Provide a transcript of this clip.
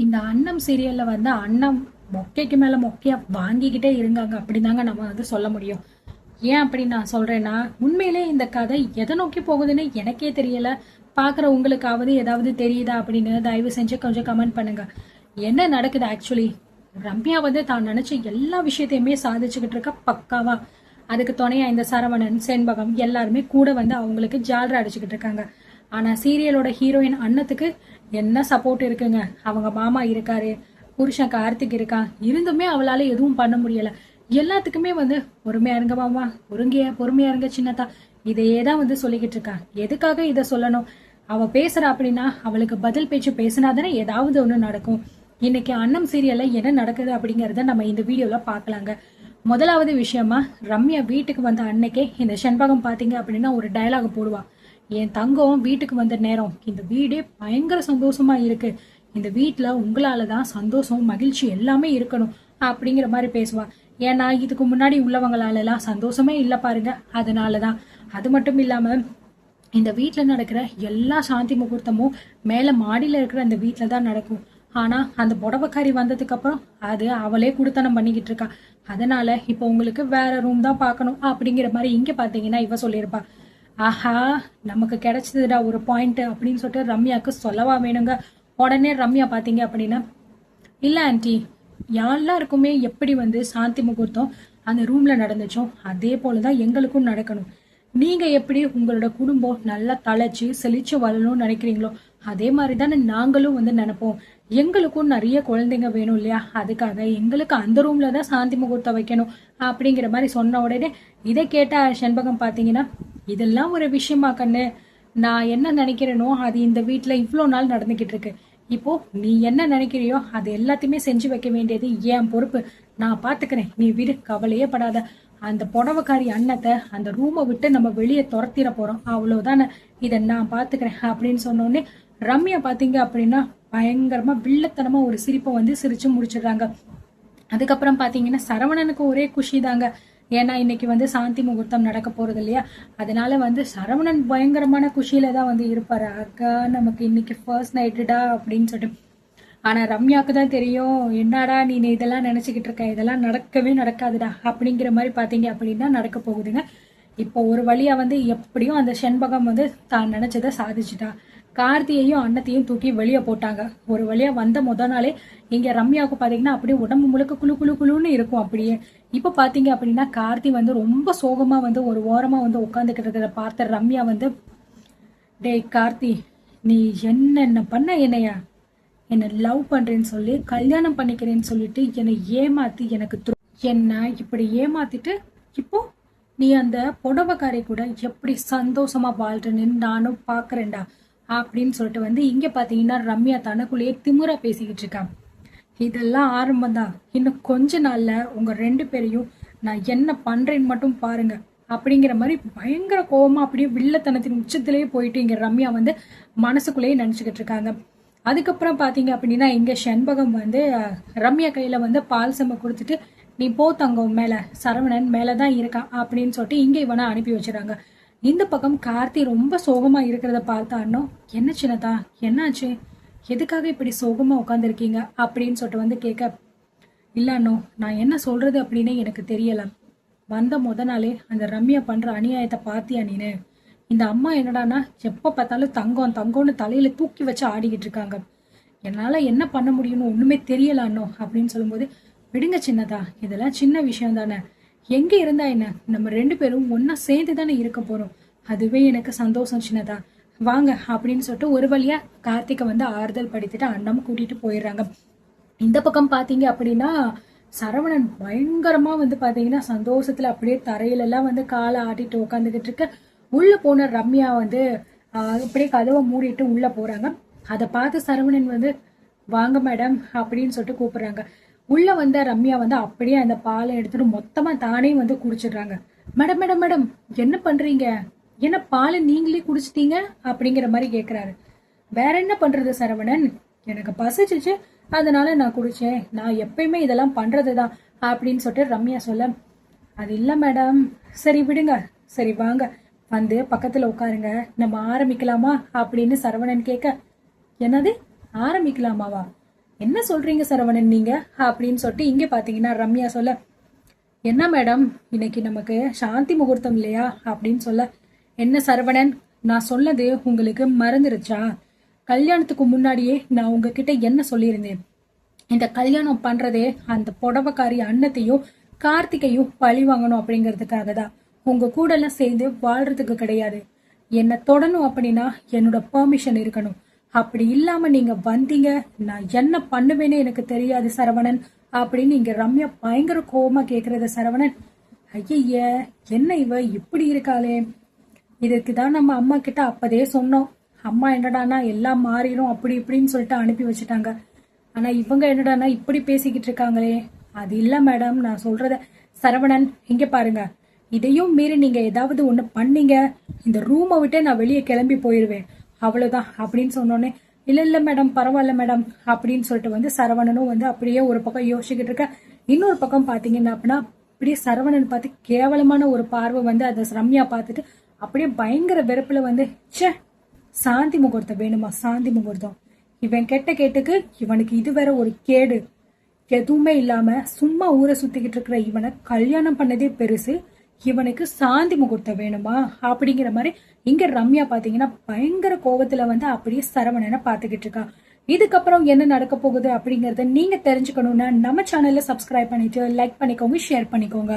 இந்த அன்னம் சீரியல்ல வந்து அன்னம் மொக்கைக்கு மேல மொக்கையா வாங்கிக்கிட்டே இருங்காங்க அப்படிதாங்க நம்ம வந்து சொல்ல முடியும். ஏன் அப்படி நான் சொல்றேன்னா, உண்மையிலே இந்த கதை எதை நோக்கி போகுதுன்னு எனக்கே தெரியல. பாக்குற உங்களுக்காவது ஏதாவது தெரியுதா அப்படின்னு தயவு செஞ்சு கொஞ்சம் கமெண்ட் பண்ணுங்க. என்ன நடக்குது ஆக்சுவலி? ரம்யா வந்து தான் நினைச்ச எல்லா விஷயத்தையுமே சாதிச்சுக்கிட்டு இருக்க பக்காவா. அதுக்கு துணையா இந்த சரவணன், செண்பகம் எல்லாருமே கூட வந்து அவங்களுக்கு ஜாலரா அடிச்சுக்கிட்டு இருக்காங்க. ஆனா சீரியலோட ஹீரோயின் அன்னத்துக்கு என்ன சப்போர்ட் இருக்குங்க? அவங்க மாமா இருக்காரு, புருஷன் கார்த்திக் இருக்கான், இருந்துமே அவளால எதுவும் பண்ண முடியல. எல்லாத்துக்குமே வந்து பொறுமையா இருங்க மாமா, பொறுமையா இருங்க சின்னதா, இதையே தான் வந்து சொல்லிக்கிட்டு இருக்கா. எதுக்காக இதை சொல்லணும்? அவ பேசுறா அப்படின்னா அவளுக்கு பதில் பேச்சு பேசினாதானே ஏதாவது ஒண்ணு நடக்கும். இன்னைக்கு அன்னம் சீரியல்ல என்ன நடக்குது அப்படிங்கறத நம்ம இந்த வீடியோல பாக்கலாங்க. முதலாவது விஷயமா, ரம்யா வீட்டுக்கு வந்த அன்னைக்கே இந்த செண்பகம் பாத்தீங்க அப்படின்னா ஒரு டயலாக் போடுவா. என் தங்கம் வீட்டுக்கு வந்த நேரம் இந்த வீடே பயங்கர சந்தோஷமா இருக்கு, இந்த வீட்டுல உங்களாலதான் சந்தோஷம் மகிழ்ச்சி எல்லாமே இருக்கணும் அப்படிங்கிற மாதிரி பேசுவா. ஏன்னா இதுக்கு முன்னாடி உள்ளவங்களால எல்லாம் சந்தோஷமே இல்ல பாருங்க, அதனாலதான். அது மட்டும் இல்லாம இந்த வீட்டுல நடக்கிற எல்லா சாந்தி முகூர்த்தமும் மேல மாடியில இருக்கிற அந்த வீட்டுல தான் நடக்கும். ஆனா அந்த புடவைக்காரி வந்ததுக்கு அப்புறம் அது அவளே குடுத்தனம் பண்ணிக்கிட்டு இருக்கா. அதனால இப்ப உங்களுக்கு வேற ரூம் தான் பாக்கணும் அப்படிங்கிற மாதிரி இங்க பாத்தீங்கன்னா இவ சொல்லியிருப்பா. ஆஹா, நமக்கு கிடைச்சதுடா ஒரு பாயிண்ட் அப்படின்னு சொல்லிட்டு ரம்யாவுக்கு சொல்லவா வேணுங்க. உடனே ரம்யா பாத்தீங்க அப்படின்னா, இல்ல ஆன்டி, எல்லாருக்குமே எப்படி வந்து சாந்தி முகூர்த்தம் அந்த ரூம்ல நடந்துச்சோ அதே போலதான் எங்களுக்கும் நடக்கணும். நீங்க எப்படி உங்களோட குடும்பம் நல்லா தழைச்சு செழிச்சு வரணும்னு நினைக்கிறீங்களோ அதே மாதிரி தானே நாங்களும் வந்து நினைப்போம். எங்களுக்கும் நிறைய குழந்தைங்க வேணும் இல்லையா, அதுக்காக எங்களுக்கு அந்த ரூம்ல தான் சாந்தி முகூர்த்தம் வைக்கணும் அப்படிங்கிற மாதிரி சொன்ன உடனே இதை கேட்ட செண்பகம் பாத்தீங்கன்னா, இதெல்லாம் ஒரு விஷயமா கண்ணு? நான் என்ன நினைக்கிறேனோ அது இந்த வீட்டுல இவ்வளவு நாள் நடந்துகிட்டு இருக்கு. இப்போ நீ என்ன நினைக்கிறியோ அது எல்லாத்தையுமே செஞ்சு வைக்க வேண்டியது என் பொறுப்பு. நான் பாத்துக்கிறேன், நீ விடு, கவலையே படாத. அந்த புடவைக்காரி அன்னத்தை அந்த ரூமை விட்டு நம்ம வெளியே துரத்திட போறோம், அவ்வளவுதானே, இதை நான் பாத்துக்கிறேன் அப்படின்னு சொன்னோடனே ரம்யா பாத்தீங்க அப்படின்னா பயங்கரமா வில்லத்தனமா ஒரு சிரிப்பை வந்து சிரிச்சு முடிச்சிடுறாங்க. அதுக்கப்புறம் பாத்தீங்கன்னா சரவணனுக்கு ஒரே குஷி தாங்க. ஏன்னா இன்னைக்கு வந்து சாந்தி முகூர்த்தம் நடக்க போறது இல்லையா, அதனால வந்து சரவணன் பயங்கரமான குஷியில தான் வந்து இருப்பாரு. அக்கா நமக்கு இன்னைக்கு ஃபர்ஸ்ட் நைட்டுடா அப்படின்னு சொல்லிட்டு. ஆனா ரம்யாவுக்கு தான் தெரியும், என்னடா நீ இதெல்லாம் நினைச்சுக்கிட்டு இருக்க, இதெல்லாம் நடக்கவே நடக்காதுடா அப்படிங்கிற மாதிரி பாத்தீங்க அப்படின்னா நடக்க போகுதுங்க. இப்போ ஒரு வழியா வந்து எப்படியும் அந்த செண்பகம் வந்து தான் நினைச்சதை சாதிச்சுட்டா. கார்த்தியையும் அன்னத்தையும் தூக்கி வெளியே போட்டாங்க. ஒரு வழியா வந்த முத நாளே இங்க ரம்யாவுக்கு பாத்தீங்கன்னா அப்படியே உடம்பு முழுக்க குழு குழு குழுன்னு இருக்கும். அப்படியே இப்ப பாத்தீங்க அப்படின்னா கார்த்தி வந்து ரொம்ப சோகமா வந்து ஒரு ஓரமா வந்து உட்காந்துக்கிட்டு இருக்கிறத பார்த்த ரம்யா வந்து, டேய் கார்த்தி, நீ என்னென்ன பண்ண என்னையா, என்னை லவ் பண்றேன்னு சொல்லி கல்யாணம் பண்ணிக்கிறேன்னு சொல்லிட்டு என்னை ஏமாத்தி எனக்கு என்ன இப்படி ஏமாத்திட்டு இப்போ நீ அந்த புடவைக்காரை கூட எப்படி சந்தோஷமா வாழ்றேன்னு நானும் பாக்குறேன்டா அப்படின்னு சொல்லிட்டு வந்து இங்க பாத்தீங்கன்னா ரம்யா தனக்குள்ளேயே திமுறா பேசிக்கிட்டு இருக்கா. இதெல்லாம் ஆரம்பம் தான், இன்னும் கொஞ்ச நாள்ல உங்க ரெண்டு பேரையும் நான் என்ன பண்றேன்னு மட்டும் பாருங்க அப்படிங்கிற மாதிரி பயங்கர கோபமா அப்படியே வில்லத்தனத்தின் உச்சத்திலேயே போயிட்டு இங்க ரம்யா வந்து மனசுக்குள்ளேயே நினைச்சுக்கிட்டு இருக்காங்க. அதுக்கப்புறம் பாத்தீங்க அப்படின்னா இங்க செண்பகம் வந்து ரம்யா கையில வந்து பால் செம்ப கொடுத்துட்டு, நீ போ தங்கம், மேல சரவணன் மேலதான் இருக்கான் அப்படின்னு சொல்லிட்டு இங்க இவனை அனுப்பி வச்சிடறாங்க. இந்த பக்கம் கார்த்தி ரொம்ப சோகமா இருக்கிறத பார்த்தானோ, என்ன சின்னதா என்னாச்சு, எதுக்காக இப்படி சோகமா உட்காந்துருக்கீங்க அப்படின்னு சொல்லிட்டு வந்து கேட்க, இல்லண்ணோ நான் என்ன சொல்றது அப்படின்னு எனக்கு தெரியல. வந்த முத நாளே அந்த ரம்யா பண்ற அநியாயத்தை பாத்தியா நீனு? இந்த அம்மா என்னடானா எப்ப பார்த்தாலும் தங்கம் தங்கம்னு தலையில தூக்கி வச்சு ஆடிக்கிட்டு இருக்காங்க. என்னால என்ன பண்ண முடியும்னு ஒண்ணுமே தெரியல அண்ணோ அப்படின்னு சொல்லும்போது, விடுங்க சின்னதா, இதெல்லாம் சின்ன விஷயம் தானே, எங்க இருந்தா என்ன, நம்ம ரெண்டு பேரும் ஒன்னா சேர்ந்து தானே இருக்க போறோம், அதுவே எனக்கு சந்தோஷம் சின்னதா, வாங்க அப்படின்னு சொல்லிட்டு ஒரு வழியா கார்த்திகை வந்து ஆறுதல் படுத்திட்டு அண்ணாம கூட்டிட்டு போயிடுறாங்க. இந்த பக்கம் பாத்தீங்க அப்படின்னா சரவணன் பயங்கரமா வந்து பாத்தீங்கன்னா சந்தோஷத்துல அப்படியே தரையில எல்லாம் வந்து காலை ஆட்டிட்டு உட்காந்துக்கிட்டு இருக்க. உள்ள போன ரம்யா வந்து அப்படியே கதவை மூடிட்டு உள்ள போறாங்க. அதை பார்த்து சரவணன் வந்து, வாங்க மேடம் அப்படின்னு சொல்லிட்டு கூப்பிடுறாங்க. உள்ள வந்த ரம்யா வந்து அப்படியே அந்த பாலை எடுத்துட்டு மொத்தமா தானே வந்து குடிச்சிடுறாங்க. மேடம் மேடம் மேடம் என்ன பண்றீங்க, என்ன பாலை நீங்களே குடிச்சிட்டீங்க அப்படிங்கிற மாதிரி கேக்குறாரு. வேற என்ன பண்றது சரவணன், எனக்கு பசிச்சிச்சு அதனால நான் குடிச்சேன், நான் எப்பயுமே இதெல்லாம் பண்றதுதான் அப்படின்னு சொல்லிட்டு ரம்யா சொல்ல, அது இல்ல மேடம், சரி விடுங்க, சரி வாங்க வந்து பக்கத்துல உட்காருங்க, நம்ம ஆரம்பிக்கலாமா அப்படின்னு சரவணன் கேட்க, என்னது ஆரம்பிக்கலாமாவா, என்ன சொல்றீங்க சரவணன் நீங்க அப்படின்னு சொல்லிட்டு இங்க பாத்தீங்கன்னா ரம்யா சொல்ல, என்ன மேடம் இன்னைக்கு நமக்கு சாந்தி முகூர்த்தம் இல்லையா அப்படின்னு சொல்ல, என்ன சரவணன் நான் சொன்னது உங்களுக்கு மறந்துருச்சா? கல்யாணத்துக்கு முன்னாடியே நான் உங்ககிட்ட என்ன சொல்லியிருந்தேன்? இந்த கல்யாணம் பண்றதே அந்த புடவைக்காரி அன்னத்தையும் கார்த்திகையும் பழி வாங்கணும் அப்படிங்கிறதுக்காக தான். உங்க கூட எல்லாம் சேர்ந்து வாழ்றதுக்கு கிடையாது. என்ன தொடணும் அப்படின்னா என்னோட பெர்மிஷன் இருக்கணும். அப்படி இல்லாம நீங்க வந்தீங்க, நான் என்ன பண்ணுவேன்னு எனக்கு தெரியாது சரவணன் அப்படின்னு இங்க ரம்யா பயங்கர கோபமா கேக்குறத சரவணன், ஐய என்ன இவ இப்படி இருக்காளே, இதுக்குதான் நம்ம அம்மா கிட்ட அப்பதே சொன்னோம். அம்மா என்னடானா எல்லாம் மாறிடும் அப்படி இப்படின்னு சொல்லிட்டு அனுப்பி வச்சுட்டாங்க. ஆனா இவங்க என்னடானா இப்படி பேசிக்கிட்டு இருக்காங்களே. அது இல்ல மேடம், நான் சொல்றத சரவணன் இங்க பாருங்க, இதையும் மீறி நீங்க ஏதாவது ஒண்ணு பண்ணீங்க, இந்த ரூமை விட்டு நான் வெளியே கிளம்பி போயிருவேன், அவ்வளவுதான் அப்படின்னு சொன்னோன்னே, இல்ல இல்ல மேடம் பரவாயில்ல மேடம் அப்படின்னு சொல்லிட்டு வந்து சரவணனும் வந்து அப்படியே ஒரு பக்கம் யோசிச்சுக்கிட்டு இருக்க. இன்னொரு பக்கம் பாத்தீங்கன்னா அப்படின்னா அப்படியே சரவணன் பார்த்து கேவலமான ஒரு பார்வை வந்து அந்த ரம்யா பார்த்துட்டு அப்படியே பயங்கர வெறுப்புல வந்து, ச்சே சாந்தி முகூர்த்தம் வேணுமா சாந்தி முகூர்த்தம், இவன் கெட்ட கேட்டுக்கு இவனுக்கு இது வேற ஒரு கேடு, எதுவுமே இல்லாம சும்மா ஊரை சுத்திக்கிட்டு இருக்கிற இவனை கல்யாணம் பண்ணதே பெருசு, இவனுக்கு சாந்தி முகூர்த்தம் வேணுமா அப்படிங்கிற மாதிரி இங்க ரம்யா பாத்தீங்கன்னா பயங்கர கோபத்துல வந்து அப்படியே சரவணனை பாத்துக்கிட்டு இருக்கா. இதுக்கப்புறம் என்ன நடக்க போகுது அப்படிங்கறத நீங்க தெரிஞ்சுக்கணும்னா நம்ம சேனல்ல சப்ஸ்கிரைப் பண்ணிட்டு லைக் பண்ணிக்கோங்க, ஷேர் பண்ணிக்கோங்க.